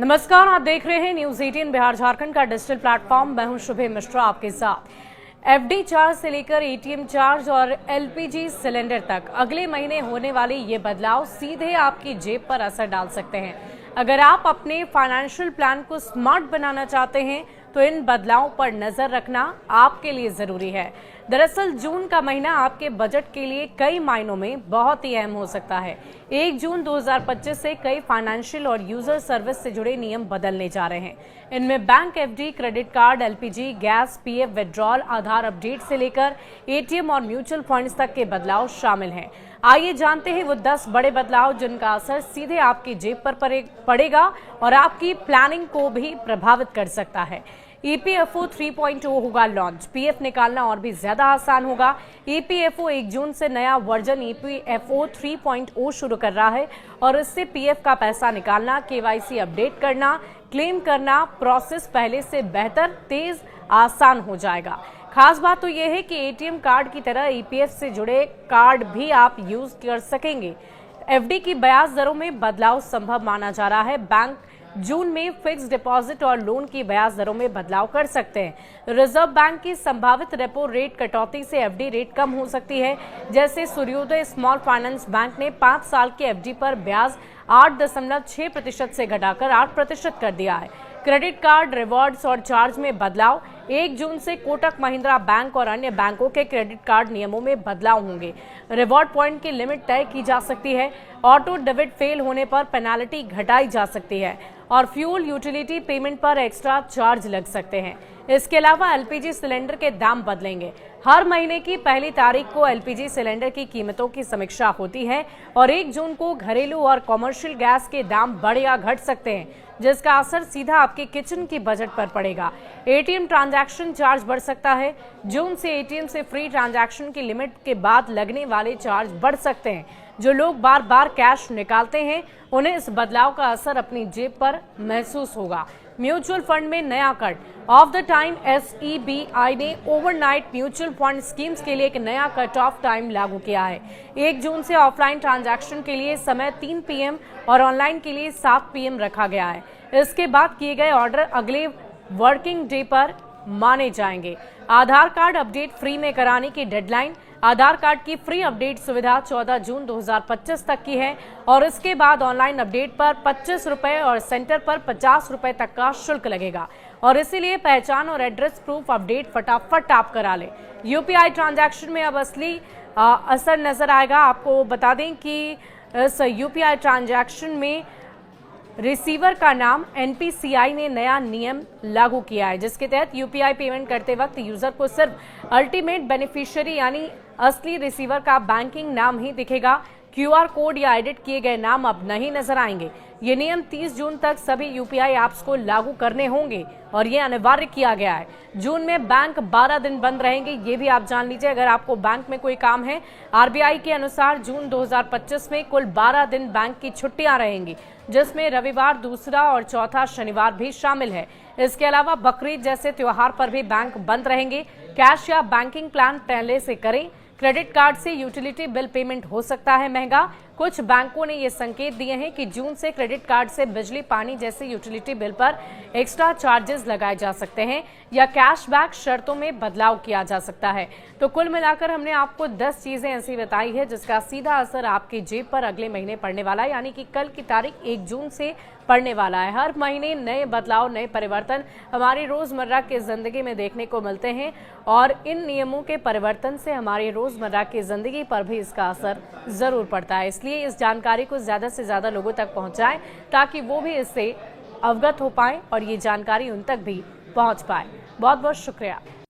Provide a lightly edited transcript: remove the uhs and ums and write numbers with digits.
नमस्कार, आप देख रहे हैं न्यूज 18 बिहार झारखंड का डिजिटल प्लेटफॉर्म। मैं हूं शुभे मिश्रा आपके साथ। एफडी चार्ज से लेकर एटीएम चार्ज और एलपीजी सिलेंडर तक अगले महीने होने वाले ये बदलाव सीधे आपकी जेब पर असर डाल सकते हैं। अगर आप अपने फाइनेंशियल प्लान को स्मार्ट बनाना चाहते हैं तो इन बदलावों पर नजर रखना आपके लिए जरूरी है। दरअसल जून का महीना आपके बजट के लिए कई मायनों में बहुत ही अहम हो सकता है। 1 जून 2025 से कई फाइनेंशियल और यूजर सर्विस से जुड़े नियम बदलने जा रहे हैं। इनमें bank FD, credit card, LPG, gas, PF withdrawal, Aadhaar update से लेकर एटीएम और म्यूचुअल फंड्स तक के बदलाव शामिल हैं। आइए जानते हैं वो 10 बड़े बदलाव जिनका असर सीधे आपकी जेब पर पड़ेगा और आपकी प्लानिंग को भी प्रभावित कर सकता है। ईपीएफओ 3.0 होगा लॉन्च। पीएफ निकालना और भी ज्यादा आसान होगा। ईपीएफओ 1 जून से नया वर्जन ईपीएफओ 3.0 शुरू कर रहा है और इससे पीएफ का पैसा निकालना, केवाईसी अपडेट करना, क्लेम करना प्रोसेस पहले से बेहतर, तेज, आसान हो जाएगा। खास बात तो यह है कि एटीएम कार्ड की तरह ईपीएफ से जुड़े कार्ड भी आप यूज कर सकेंगे। एफडी की ब्याज दरों में बदलाव संभव माना जा रहा है। बैंक जून में फिक्स डिपॉजिट और लोन की ब्याज दरों में बदलाव कर सकते हैं। रिजर्व बैंक की संभावित रेपो रेट कटौती से एफडी रेट कम हो सकती है। जैसे सूर्योदय स्मॉल फाइनेंस बैंक ने 5 साल के एफडी पर ब्याज 8.6% से घटाकर 8% कर दिया है। क्रेडिट कार्ड, रिवॉर्ड्स और चार्ज में बदलाव। 1 जून से कोटक महिंद्रा बैंक और अन्य बैंकों के क्रेडिट कार्ड नियमों में बदलाव होंगे। रिवॉर्ड पॉइंट की लिमिट तय की जा सकती है। ऑटो डेबिट फेल होने पर पेनाल्टी घटाई जा सकती है और फ्यूल यूटिलिटी पेमेंट पर एक्स्ट्रा चार्ज लग सकते हैं। इसके अलावा एलपीजी सिलेंडर के दाम बदलेंगे। हर महीने की पहली तारीख को एलपीजी सिलेंडर की कीमतों की समीक्षा होती है और 1 जून को घरेलू और कॉमर्शियल गैस के दाम बढ़ या घट सकते हैं, जिसका असर सीधा आपके किचन की बजट पर पड़ेगा। एटीएम ट्रांजैक्शन चार्ज बढ़ सकता है। जून से एटीएम से फ्री ट्रांजैक्शन की लिमिट के बाद लगने वाले चार्ज बढ़ सकते हैं। जो लोग बार बार कैश निकालते हैं उन्हें इस बदलाव का असर अपनी जेब पर महसूस होगा। म्यूचुअल फंड में नया cut. Of the time SEBI ने ओवरनाइट म्यूचुअल फंड स्कीम्स के लिए एक नया कट ऑफ टाइम लागू किया है। 1 जून से ऑफलाइन ट्रांजैक्शन के लिए समय 3 पीएम और ऑनलाइन के लिए 7 पीएम रखा गया है। इसके बाद किए गए ऑर्डर अगले वर्किंग डे पर माने जाएंगे। आधार कार्ड अपडेट फ्री में कराने की डेडलाइन। आधार कार्ड की फ्री अपडेट सुविधा 14 जून 2025 तक की है और इसके बाद ऑनलाइन अपडेट पर 25 रुपए और सेंटर पर 50 रुपए तक का शुल्क लगेगा और इसीलिए पहचान और एड्रेस प्रूफ अपडेट फटाफट आप करा लें। यूपीआई ट्रांजैक्शन में अब असली असर नजर आएगा। आपको बता दें कि इस यूपीआई ट्रांजैक्शन में रिसीवर का नाम एनपीसीआई ने नया नियम लागू किया है, जिसके तहत यूपीआई पेमेंट करते वक्त यूजर को सिर्फ अल्टीमेट बेनिफिशियरी यानी असली रिसीवर का बैंकिंग नाम ही दिखेगा। क्यूआर कोड या एडिट किए गए नाम अब नहीं नजर आएंगे। ये नियम 30 जून तक सभी यूपीआई ऐप्स को लागू करने होंगे और ये अनिवार्य किया गया है। जून में बैंक 12 दिन बंद रहेंगे, ये भी आप जान लीजिए अगर आपको बैंक में कोई काम है। आरबीआई के अनुसार जून 2025 में कुल 12 दिन बैंक की छुट्टियां रहेंगी, जिसमें रविवार, दूसरा और चौथा शनिवार भी शामिल है। इसके अलावा बकरीद जैसे त्योहार पर भी बैंक बंद रहेंगे। कैश या बैंकिंग प्लान पहले से करें। क्रेडिट कार्ड से यूटिलिटी बिल पेमेंट हो सकता है महंगा। कुछ बैंकों ने ये संकेत दिए हैं कि जून से क्रेडिट कार्ड से बिजली, पानी जैसे यूटिलिटी बिल पर एक्स्ट्रा चार्जेस लगाए जा सकते हैं या कैशबैक शर्तों में बदलाव किया जा सकता है। तो कुल मिलाकर हमने आपको 10 चीजें ऐसी बताई है जिसका सीधा असर आपकी जेब पर अगले महीने पड़ने वाला है, यानी कि कल की तारीख 1 जून से पड़ने वाला है। हर महीने नए बदलाव, नए परिवर्तन हमारी रोजमर्रा की जिंदगी में देखने को मिलते हैं और इन नियमों के परिवर्तन से हमारी रोजमर्रा की जिंदगी पर भी इसका असर जरूर पड़ता है। इसलिए इस जानकारी को ज्यादा से ज्यादा लोगों तक पहुंचाएं ताकि वो भी इससे अवगत हो पाए और ये जानकारी उन तक भी पहुंच पाए। बहुत बहुत शुक्रिया।